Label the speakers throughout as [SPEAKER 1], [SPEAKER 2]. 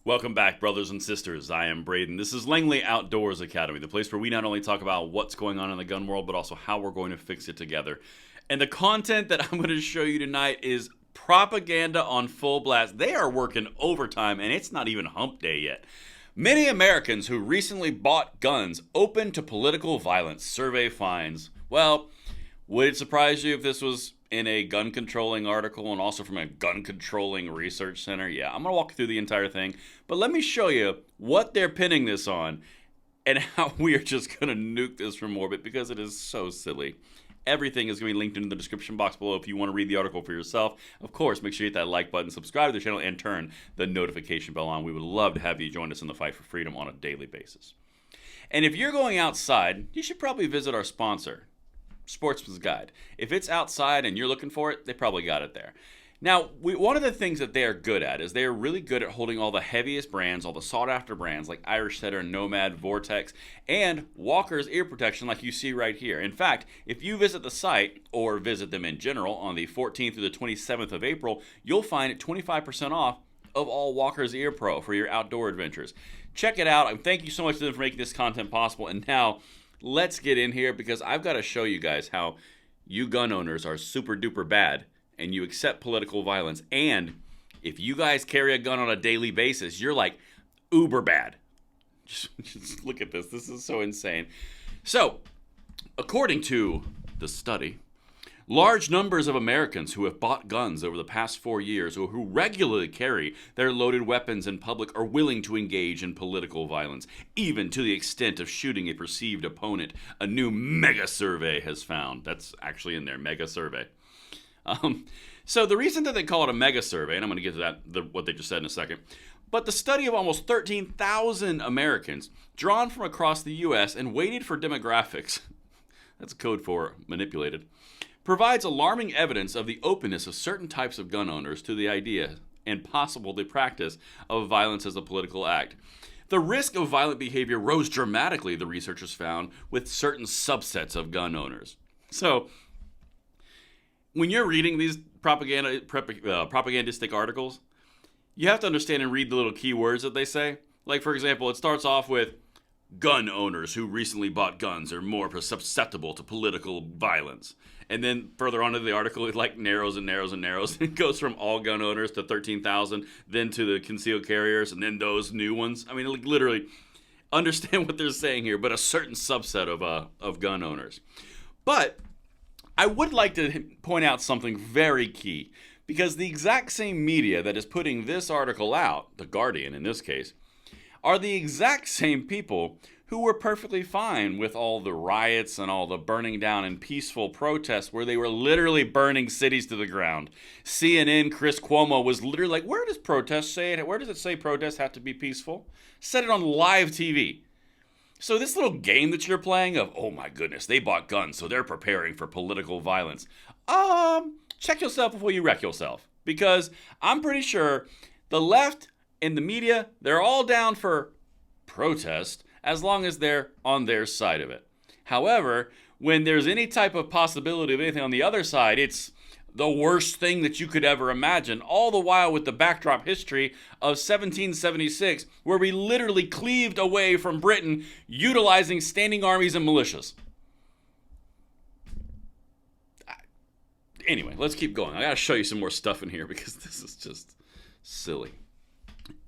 [SPEAKER 1] Welcome back, brothers and sisters. I am Braden. This is Langley Outdoors Academy, the place where we not only talk about what's going on in the gun world, but also how we're going to fix it together. And the content that I'm going to show you tonight is propaganda on full blast. They are working overtime, and it's not even hump day yet. Many Americans who recently bought guns open to political violence, survey finds. Well, would it surprise you if this was in a gun controlling article and also from a gun controlling research center? Yeah, I'm going to walk through the entire thing, but let me show you what they're pinning this on and how we are just going to nuke this from orbit because it is so silly. Everything is going to be linked in the description box below if you want to read the article for yourself. Of course, make sure you hit that like button, subscribe to the channel, and turn the notification bell on. We would love to have you join us in the fight for freedom on a daily basis. And if you're going outside, you should probably visit our sponsor, Sportsman's Guide. If it's outside and you're looking for it, they probably got it there. Now, one of the things that they are good at is they are really good at holding all the heaviest brands, all the sought-after brands like Irish Setter, Nomad, Vortex, and Walker's ear protection like you see right here. In fact, if you visit the site, or visit them in general, on the 14th through the 27th of April, you'll find 25% off of all Walker's Ear Pro for your outdoor adventures. Check it out, and thank you so much to them for making this content possible. And now, let's get in here because I've got to show you guys how you gun owners are super duper bad and you accept political violence. And if you guys carry a gun on a daily basis, you're like uber bad. Just look at this. This is so insane. So, according to the study, large numbers of Americans who have bought guns over the past 4 years or who regularly carry their loaded weapons in public are willing to engage in political violence, even to the extent of shooting a perceived opponent, a new mega survey has found. That's actually in there, mega survey. So the reason that they call it a mega survey, and I'm going to get to that, what they just said in a second, but the study of almost 13,000 Americans drawn from across the U.S. and weighted for demographics, that's code for manipulated, provides alarming evidence of the openness of certain types of gun owners to the idea and possible the practice of violence as a political act. The risk of violent behavior rose dramatically, the researchers found, with certain subsets of gun owners. So, when you're reading these propagandistic articles, you have to understand and read the little keywords that they say. Like, for example, it starts off with, gun owners who recently bought guns are more susceptible to political violence. And then further on in the article, it like narrows and narrows and narrows. It goes from all gun owners to 13,000, then to the concealed carriers, and then those new ones. I mean, like, literally, understand what they're saying here, but a certain subset of gun owners. But I would like to point out something very key, because the exact same media that is putting this article out, The Guardian in this case, are the exact same people who were perfectly fine with all the riots and all the burning down and peaceful protests where they were literally burning cities to the ground. CNN, Chris Cuomo was literally like, where does protest say it? Where does it say protests have to be peaceful? Said it on live TV. So this little game that you're playing of, oh my goodness, they bought guns, so they're preparing for political violence. Check yourself before you wreck yourself. Because I'm pretty sure the left and the media, they're all down for protest as long as they're on their side of it. However, when there's any type of possibility of anything on the other side, it's the worst thing that you could ever imagine, all the while with the backdrop history of 1776, where we literally cleaved away from Britain utilizing standing armies and militias. Anyway, let's keep going. I gotta show you some more stuff in here because this is just silly.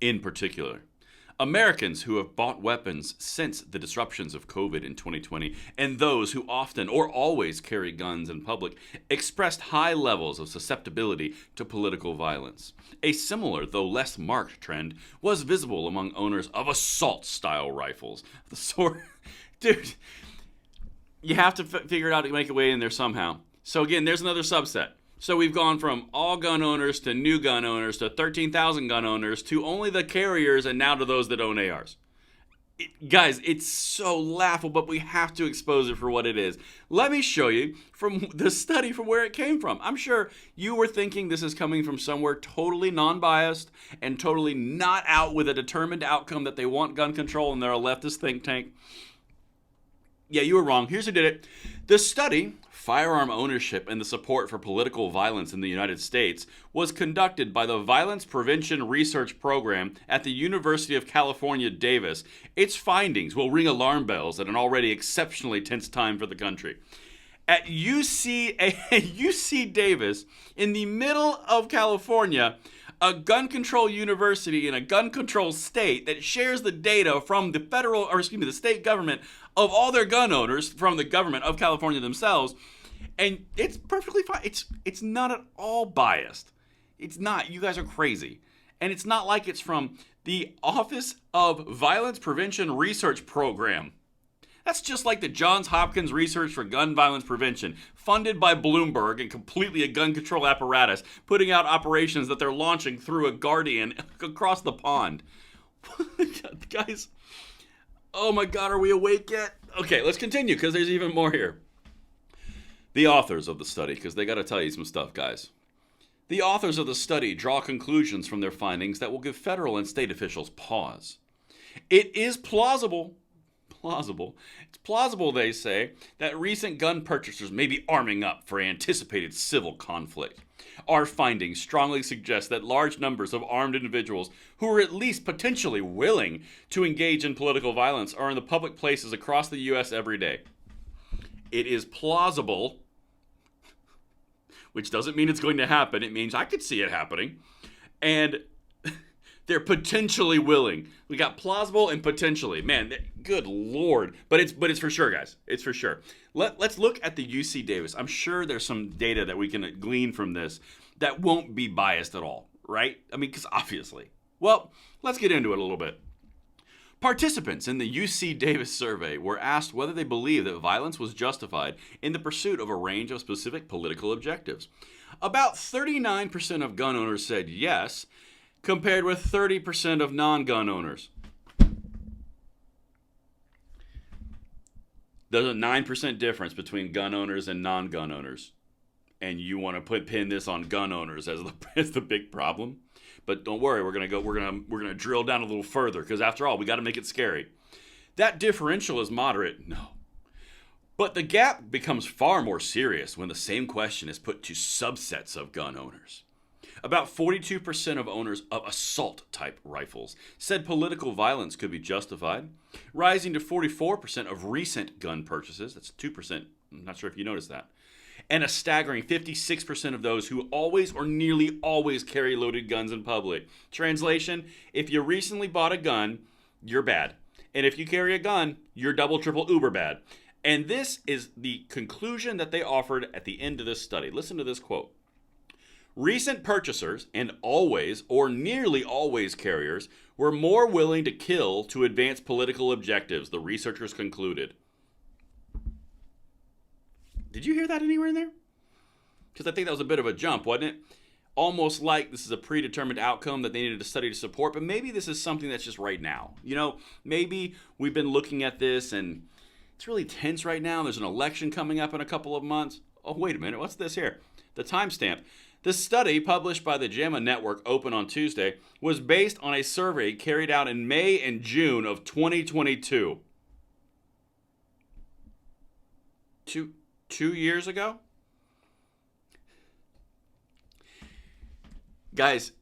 [SPEAKER 1] In particular, Americans who have bought weapons since the disruptions of COVID in 2020 and those who often or always carry guns in public expressed high levels of susceptibility to political violence. A similar, though less marked, trend was visible among owners of assault-style rifles. The sort... Dude, you have to figure it out to make a way in there somehow. So again, there's another subset. So we've gone from all gun owners to new gun owners to 13,000 gun owners to only the carriers and now to those that own ARs. Guys, it's so laughable, but we have to expose it for what it is. Let me show you from the study from where it came from. I'm sure you were thinking this is coming from somewhere totally non-biased and totally not out with a determined outcome that they want gun control and they're a leftist think tank. Yeah, you were wrong. Here's who did it. The study, Firearm Ownership and the Support for Political Violence in the United States, was conducted by the Violence Prevention Research Program at the University of California, Davis. Its findings will ring alarm bells at an already exceptionally tense time for the country. At UC Davis, in the middle of California, a gun control university in a gun control state that shares the data from the state government of all their gun owners from the government of California themselves, and it's perfectly fine. It's not at all biased. It's not. You guys are crazy. And it's not like it's from the Office of Violence Prevention Research Program. That's just like the Johns Hopkins Research for Gun Violence Prevention, funded by Bloomberg and completely a gun control apparatus, putting out operations that they're launching through a Guardian across the pond. Guys, oh my God, are we awake yet? Okay, let's continue because there's even more here. The authors of the study, because they got to tell you some stuff, guys. The authors of the study draw conclusions from their findings that will give federal and state officials pause. It is plausible, it's plausible, they say, that recent gun purchasers may be arming up for anticipated civil conflict. Our findings strongly suggest that large numbers of armed individuals who are at least potentially willing to engage in political violence are in the public places across the U.S. every day. It is plausible, which doesn't mean it's going to happen. It means I could see it happening. And they're potentially willing. We got plausible and potentially. Man, good Lord. But it's for sure, guys. It's for sure. Let's look at the UC Davis. I'm sure there's some data that we can glean from this that won't be biased at all, right? I mean, because obviously. Well, let's get into it a little bit. Participants in the UC Davis survey were asked whether they believe that violence was justified in the pursuit of a range of specific political objectives. About 39% of gun owners said yes, compared with 30% of non-gun owners. There's a 9% difference between gun owners and non-gun owners. And you want to pin this on gun owners as the big problem? But don't worry, we're gonna drill down a little further, because after all, we got to make it scary. That differential is moderate, no. But the gap becomes far more serious when the same question is put to subsets of gun owners. About 42% of owners of assault-type rifles said political violence could be justified, rising to 44% of recent gun purchases. That's 2%. I'm not sure if you noticed that. And a staggering 56% of those who always or nearly always carry loaded guns in public. Translation, if you recently bought a gun, you're bad. And if you carry a gun, you're double, triple, uber bad. And this is the conclusion that they offered at the end of this study. Listen to this quote. Recent purchasers, and always or nearly always carriers, were more willing to kill to advance political objectives, the researchers concluded. Did you hear that anywhere in there? Because I think that was a bit of a jump, wasn't it? Almost like this is a predetermined outcome that they needed a study to support, but maybe this is something that's just right now. You know, maybe we've been looking at this and it's really tense right now. There's an election coming up in a couple of months. Oh, wait a minute. What's this here? The timestamp. The study, published by the JAMA Network Open on Tuesday, was based on a survey carried out in May and June of 2022. Two years ago? Guys,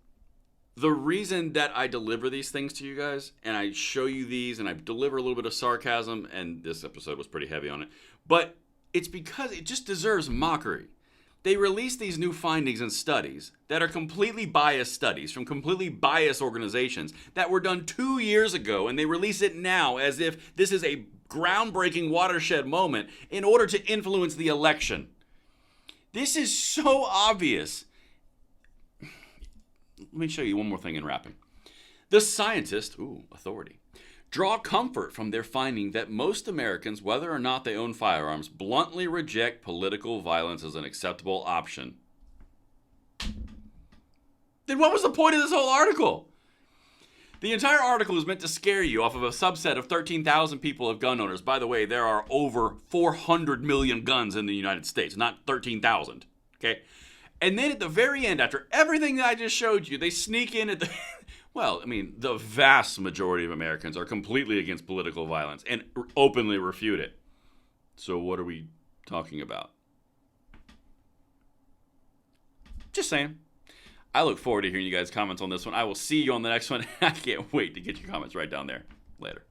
[SPEAKER 1] the reason that I deliver these things to you guys, and I show you these, and I deliver a little bit of sarcasm, and this episode was pretty heavy on it, but it's because it just deserves mockery. They release these new findings and studies that are completely biased studies from completely biased organizations that were done 2 years ago, and they release it now as if this is a groundbreaking watershed moment in order to influence the election. This is so obvious. Let me show you one more thing in wrapping. The scientists, authority, draw comfort from their finding that most Americans, whether or not they own firearms, bluntly reject political violence as an acceptable option. Then what was the point of this whole article? The entire article is meant to scare you off of a subset of 13,000 people of gun owners. By the way, there are over 400 million guns in the United States, not 13,000. Okay? And then at the very end, after everything that I just showed you, they sneak in at the... Well, I mean, the vast majority of Americans are completely against political violence and openly refute it. So what are we talking about? Just saying. I look forward to hearing you guys' comments on this one. I will see you on the next one. I can't wait to get your comments right down there. Later.